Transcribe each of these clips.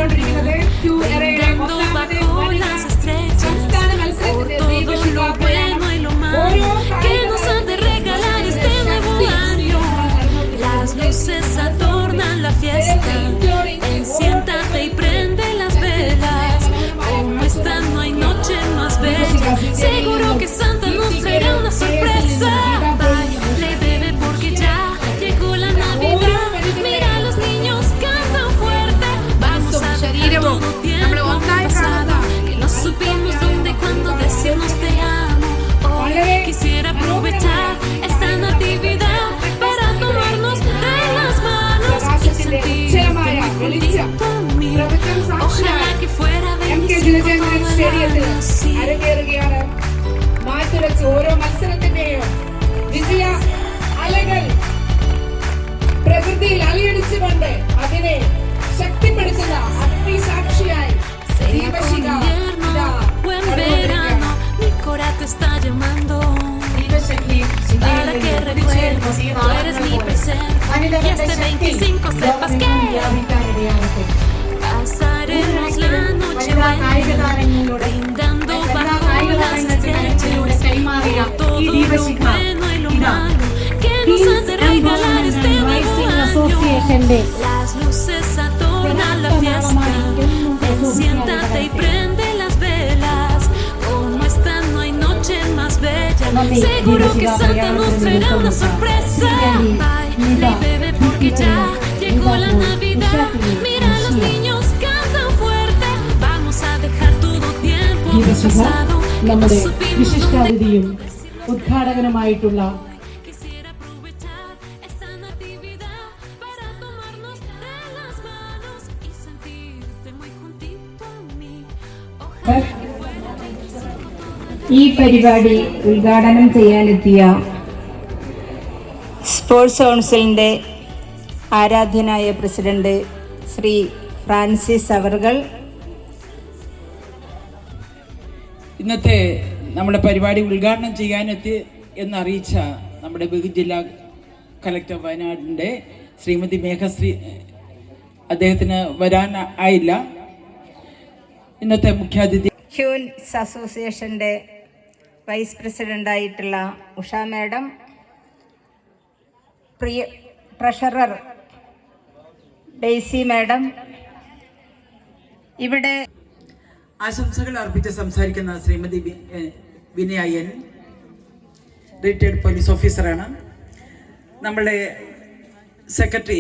നടന്നുകൊണ്ടിരിക്കുന്നത് ക്യൂഎറയുടെ ഒന്നാമത്തെ സംസ്ഥാന മത്സരത്തിന്റെ ദീപശിഖാ പ്രയാണം ഓരോ luces adornan la fiesta. Siéntate y prende las velas. Como esta no hay noche más bella. Seguro que Santa nos traerá una sorpresa. Baile, bebé, porque ya llegó la Navidad. Mira, los niños cantan fuerte. Vamos a dejar todo tiempo pasado. Que no supimos dónde y cuándo decirnos te amo. Hoy quisiera aprovechar esta Natividad. അരങ്ങേറുകയാണ്. മാറ്റുരച്ച ഓരോ മത്സരത്തിന്റെയും വിജയ അലകൾ പ്രകൃതിയിൽ അലയടിച്ചുകൊണ്ട് അതിനെ ശക്തിപ്പെടുത്തുന്ന അഗ്നിസാക്ഷിയായി ദീപശിഖ para que recuerdes, tú eres mi presente y este 25 sepas que pasaremos la noche buena brindando bajo las estrellas por todo lo bueno y lo malo que nos ha de regalar este nuevo año. Las luces adornan la fiesta, siéntate y prende las velas, como esta no hay noche más bella. Seguro que Santa nos traerá una sorpresa. Baile, bebé, porque ya llegó la Navidad. Mira, los niños cantan fuerte. Vamos a dejar todo tiempo pasado. നമ്മുടെ വിശിഷ്ടാതിഥിയും ഉദ്ഘാടകനുമായിട്ടുള്ള ഈ പരിപാടി ഉദ്ഘാടനം ചെയ്യാനെത്തിയ sports കൗൺസിലിൻ്റെ ആരാധ്യനായ president Shri Francis അവർകൾ, ഇന്നത്തെ നമ്മുടെ പരിപാടി ഉദ്ഘാടനം ചെയ്യാനെത്തി എന്നറിയിച്ച നമ്മുടെ ജില്ലാ കലക്ടർ വയനാടിൻ്റെ ശ്രീമതി മേഘശ്രീ, അദ്ദേഹത്തിന് വരാൻ ആയില്ല. ഇന്നത്തെ മുഖ്യാതിഥി ഹ്യൂൻസ് അസോസിയേഷൻ്റെ വൈസ് പ്രസിഡൻ്റായിട്ടുള്ള ഉഷ മാഡം, പ്രിയ ട്രഷറർ ഡെയ്സി മാഡം, ഇവിടെ ആശംസകൾ അർപ്പിച്ച് സംസാരിക്കുന്ന ശ്രീമതി വിനയൻ, റിട്ടയർഡ് പോലീസ് ഓഫീസറാണ്. നമ്മളുടെ സെക്രട്ടറി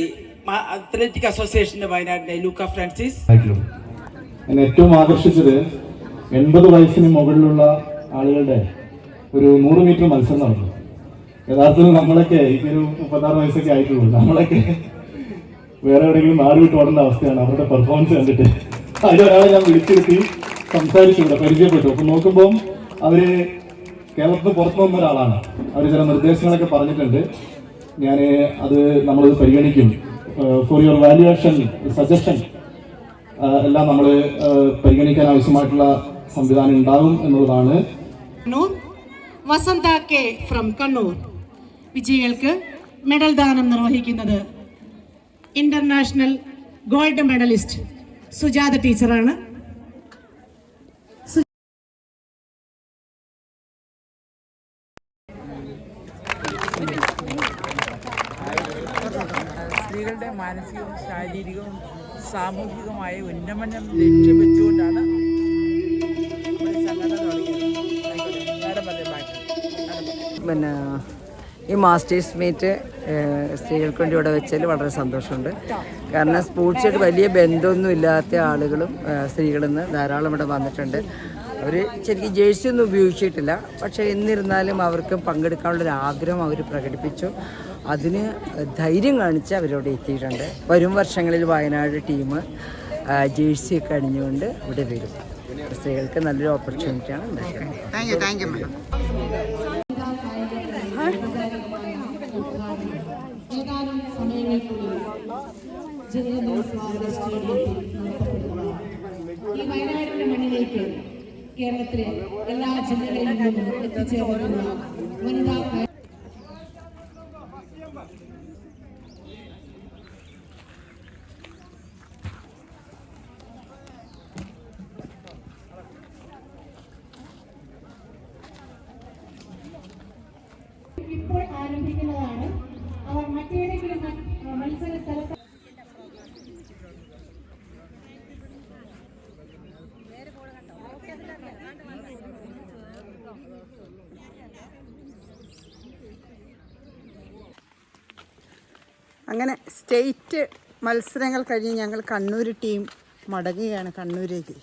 അത്ലറ്റിക് അസോസിയേഷൻ്റെ വയനാടിൻ്റെ ലൂക്ക ഫ്രാൻസിസ്. എന്നെ ഏറ്റവും ആകർഷിച്ചത് 80 വയസ്സിന് മുകളിലുള്ള ആളുകളുടെ ഒരു 100 മീറ്റർ മത്സരം നടന്നു. യഥാർത്ഥത്തിൽ നമ്മളൊക്കെ എനിക്കൊരു 36 വയസ്സൊക്കെ ആയിട്ടുള്ളൂ. നമ്മളൊക്കെ വേറെ എവിടെയെങ്കിലും നാട് വിട്ട് ഓടേണ്ട അവസ്ഥയാണ് അവരുടെ പെർഫോമൻസ് കണ്ടിട്ട്. അതിലൊരാളെ ഞാൻ വിളിച്ചിരുത്തി സംസാരിച്ചു, ഇവിടെ പരിചയപ്പെട്ടു. അപ്പം നോക്കുമ്പോൾ അവർ കേരളത്തിന് പുറത്തു വന്ന ഒരാളാണ്. അവർ ചില നിർദ്ദേശങ്ങളൊക്കെ പറഞ്ഞിട്ടുണ്ട്. ഞാൻ അത് നമ്മളത് പരിഗണിക്കും. ഫോർ യുവർ വാല്യുവേഷൻ സജഷൻ എല്ലാം നമ്മൾ പരിഗണിക്കാൻ ആവശ്യമായിട്ടുള്ള സംവിധാനം ഉണ്ടാകും എന്നുള്ളതാണ്. വസന്ത കെ ഫ്രം കണ്ണൂർ വിജയികൾക്ക് മെഡൽ ദാനം നിർവഹിക്കുന്നത് ഇന്റർനാഷണൽ ഗോൾഡ് മെഡലിസ്റ്റ് സുജാത ടീച്ചറാണ്. സ്ത്രീകളുടെ മാനസികവും ശാരീരികവും സാമൂഹികമായ ഉന്നമനം ലക്ഷ്യം വെച്ചുകൊണ്ടാണ് സംഘടന പിന്നെ ഈ മാസ്റ്റേഴ്സ് മീറ്റ് സ്ത്രീകൾക്ക് വേണ്ടി ഇവിടെ വെച്ചതിൽ വളരെ സന്തോഷമുണ്ട്. കാരണം സ്പോർട്സായിട്ട് വലിയ ബന്ധമൊന്നും ഇല്ലാത്ത ആളുകളും സ്ത്രീകളിൽ ധാരാളം ഇവിടെ വന്നിട്ടുണ്ട്. അവർ ശരിക്കും ജേഴ്സി ഒന്നും ഉപയോഗിച്ചിട്ടില്ല, പക്ഷേ എന്നിരുന്നാലും അവർക്ക് പങ്കെടുക്കാനുള്ളൊരു ആഗ്രഹം അവർ പ്രകടിപ്പിച്ചു. അതിന് ധൈര്യം കാണിച്ച് അവരവിടെ എത്തിയിട്ടുണ്ട്. വരും വർഷങ്ങളിൽ വയനാട് ടീം ജേഴ്സിയൊക്കെ അണിഞ്ഞുകൊണ്ട് ഇവിടെ വരും. സ്ത്രീകൾക്ക് നല്ലൊരു ഓപ്പർച്യൂണിറ്റിയാണ് ഉണ്ടാക്കുന്നത്. ഈ വയനാടിന്റെ മണ്ണിലേക്ക് കേരളത്തിലെ എല്ലാ ജില്ലകളിൽ നിന്നും എത്തിച്ചേർന്ന വനിതാ അങ്ങനെ സ്റ്റേറ്റ് മത്സരങ്ങൾ കഴിഞ്ഞ് ഞങ്ങൾ കണ്ണൂർ ടീം മടങ്ങുകയാണ് കണ്ണൂരേക്ക്.